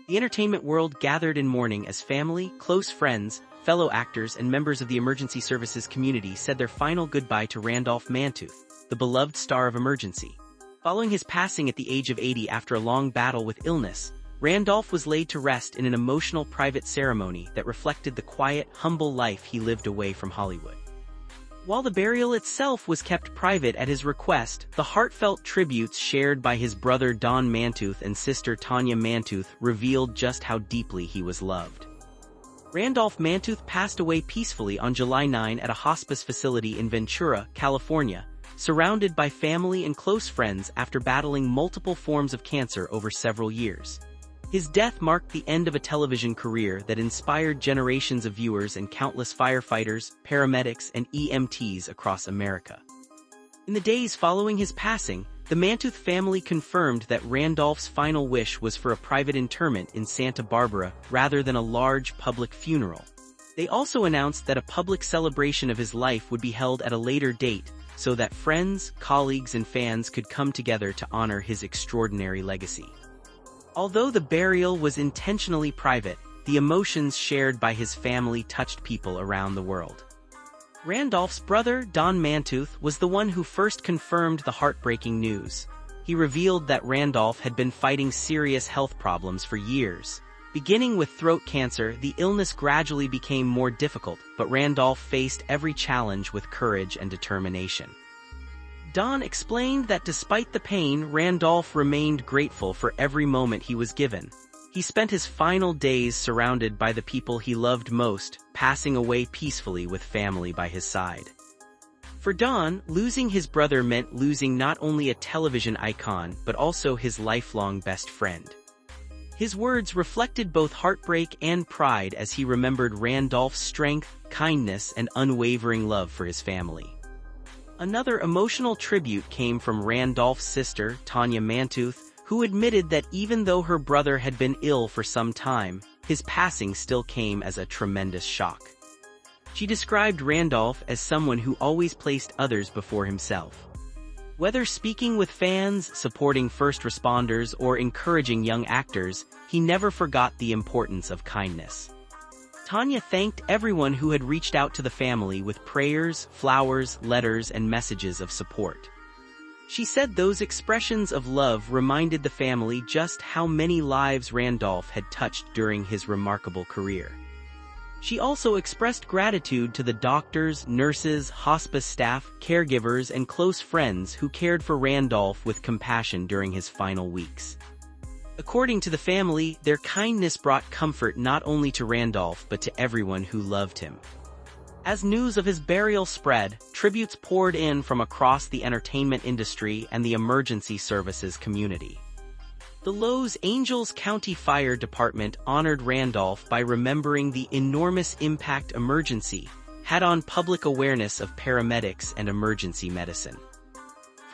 The entertainment world gathered in mourning as family, close friends, fellow actors, and members of the emergency services community said their final goodbye to Randolph Mantooth, the beloved star of Emergency. Following his passing at the age of 80 after a long battle with illness, Randolph was laid to rest in an emotional private ceremony that reflected the quiet, humble life he lived away from Hollywood. While the burial itself was kept private at his request, the heartfelt tributes shared by his brother Don Mantooth and sister Tonya Mantooth revealed just how deeply he was loved. Randolph Mantooth passed away peacefully on July 9 at a hospice facility in Ventura, California, surrounded by family and close friends after battling multiple forms of cancer over several years. His death marked the end of a television career that inspired generations of viewers and countless firefighters, paramedics, and EMTs across America. In the days following his passing, the Mantooth family confirmed that Randolph's final wish was for a private interment in Santa Barbara rather than a large public funeral. They also announced that a public celebration of his life would be held at a later date, so that friends, colleagues, and fans could come together to honor his extraordinary legacy. Although the burial was intentionally private, the emotions shared by his family touched people around the world. Randolph's brother, Don Mantooth, was the one who first confirmed the heartbreaking news. He revealed that Randolph had been fighting serious health problems for years. Beginning with throat cancer, the illness gradually became more difficult, but Randolph faced every challenge with courage and determination. Don explained that despite the pain, Randolph remained grateful for every moment he was given. He spent his final days surrounded by the people he loved most, passing away peacefully with family by his side. For Don, losing his brother meant losing not only a television icon but also his lifelong best friend. His words reflected both heartbreak and pride as he remembered Randolph's strength, kindness, and unwavering love for his family. Another emotional tribute came from Randolph's sister, Tonya Mantooth, who admitted that even though her brother had been ill for some time, his passing still came as a tremendous shock. She described Randolph as someone who always placed others before himself. Whether speaking with fans, supporting first responders, or encouraging young actors, he never forgot the importance of kindness. Tonya thanked everyone who had reached out to the family with prayers, flowers, letters, and messages of support. She said those expressions of love reminded the family just how many lives Randolph had touched during his remarkable career. She also expressed gratitude to the doctors, nurses, hospice staff, caregivers, and close friends who cared for Randolph with compassion during his final weeks. According to the family, their kindness brought comfort not only to Randolph but to everyone who loved him. As news of his burial spread, tributes poured in from across the entertainment industry and the emergency services community. The Los Angeles County Fire Department honored Randolph by remembering the enormous impact emergency had on public awareness of paramedics and emergency medicine.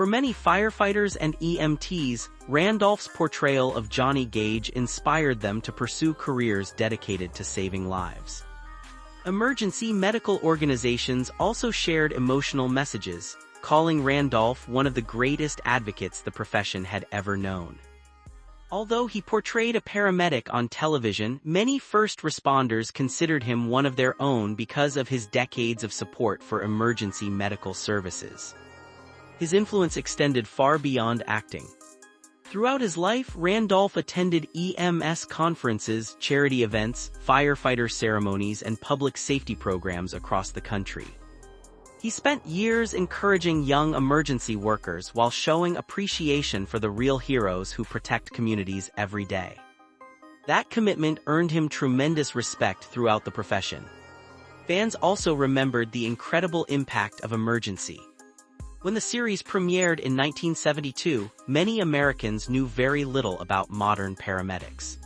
For many firefighters and EMTs, Randolph's portrayal of Johnny Gage inspired them to pursue careers dedicated to saving lives. Emergency medical organizations also shared emotional messages, calling Randolph one of the greatest advocates the profession had ever known. Although he portrayed a paramedic on television, many first responders considered him one of their own because of his decades of support for emergency medical services. His influence extended far beyond acting. Throughout his life, Randolph attended EMS conferences, charity events, firefighter ceremonies, and public safety programs across the country. He spent years encouraging young emergency workers while showing appreciation for the real heroes who protect communities every day. That commitment earned him tremendous respect throughout the profession. Fans also remembered the incredible impact of Emergency. When the series premiered in 1972, many Americans knew very little about modern paramedics.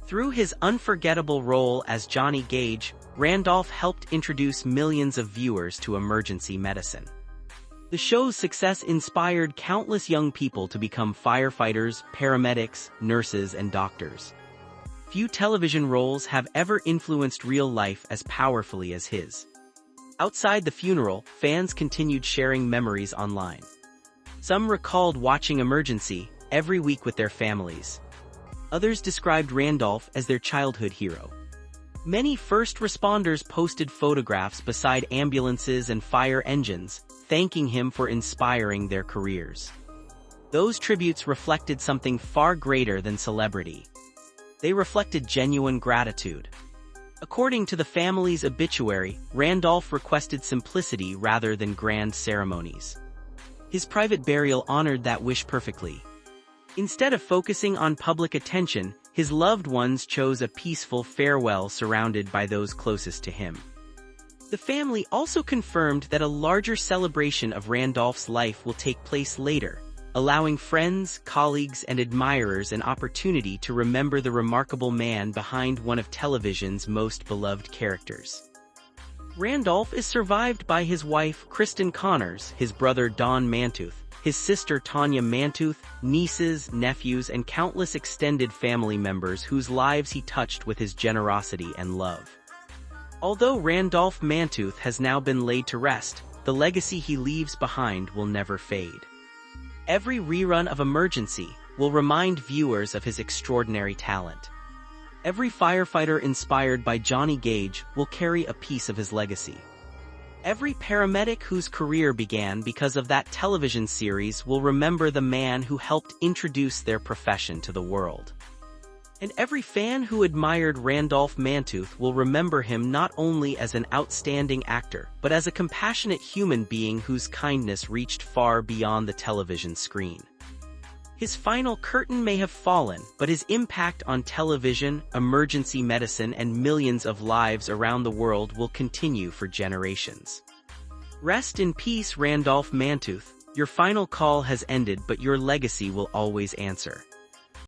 Through his unforgettable role as Johnny Gage, Randolph helped introduce millions of viewers to emergency medicine. The show's success inspired countless young people to become firefighters, paramedics, nurses, and doctors. Few television roles have ever influenced real life as powerfully as his. Outside the funeral, fans continued sharing memories online. Some recalled watching Emergency every week with their families. Others described Randolph as their childhood hero. Many first responders posted photographs beside ambulances and fire engines, thanking him for inspiring their careers. Those tributes reflected something far greater than celebrity. They reflected genuine gratitude. According to the family's obituary, Randolph requested simplicity rather than grand ceremonies. His private burial honored that wish perfectly. Instead of focusing on public attention, his loved ones chose a peaceful farewell surrounded by those closest to him. The family also confirmed that a larger celebration of Randolph's life will take place later, allowing friends, colleagues, and admirers an opportunity to remember the remarkable man behind one of television's most beloved characters. Randolph is survived by his wife, Kristen Connors, his brother Don Mantooth, his sister Tonya Mantooth, nieces, nephews, and countless extended family members whose lives he touched with his generosity and love. Although Randolph Mantooth has now been laid to rest, the legacy he leaves behind will never fade. Every rerun of Emergency will remind viewers of his extraordinary talent. Every firefighter inspired by Johnny Gage will carry a piece of his legacy. Every paramedic whose career began because of that television series will remember the man who helped introduce their profession to the world. And every fan who admired Randolph Mantooth will remember him not only as an outstanding actor, but as a compassionate human being whose kindness reached far beyond the television screen. His final curtain may have fallen, but his impact on television, emergency medicine, and millions of lives around the world will continue for generations. Rest in peace, Randolph Mantooth. Your final call has ended, but your legacy will always answer.